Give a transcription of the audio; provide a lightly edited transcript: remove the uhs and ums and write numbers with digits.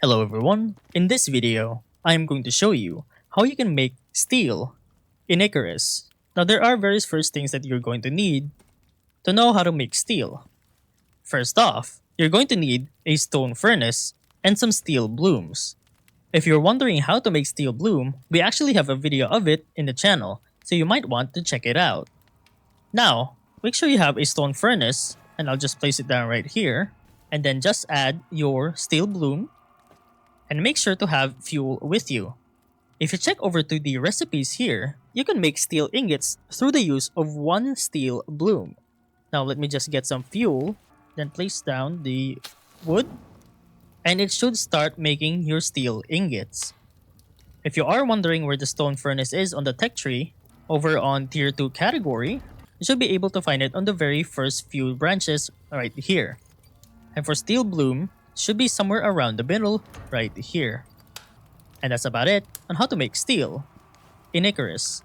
Hello everyone, in this video, I am going to show you how you can make steel in Icarus. Now there are various first things that you're going to need to know how to make steel. First off, you're going to need a stone furnace and some steel blooms. If you're wondering how to make steel bloom, we actually have a video of it in the channel, so you might want to check it out. Now, make sure you have a stone furnace, and I'll just place it down right here, and then just add your steel bloom, and make sure to have fuel with you. If you check over to the recipes here, you can make steel ingots through the use of one steel bloom. Now let me just get some fuel, then place down the wood, and it should start making your steel ingots. If you are wondering where the stone furnace is on the tech tree, over on tier 2 category, you should be able to find it on the very first few branches right here. And for steel bloom, it should be somewhere around the middle right here. And that's about it on how to make steel in Icarus.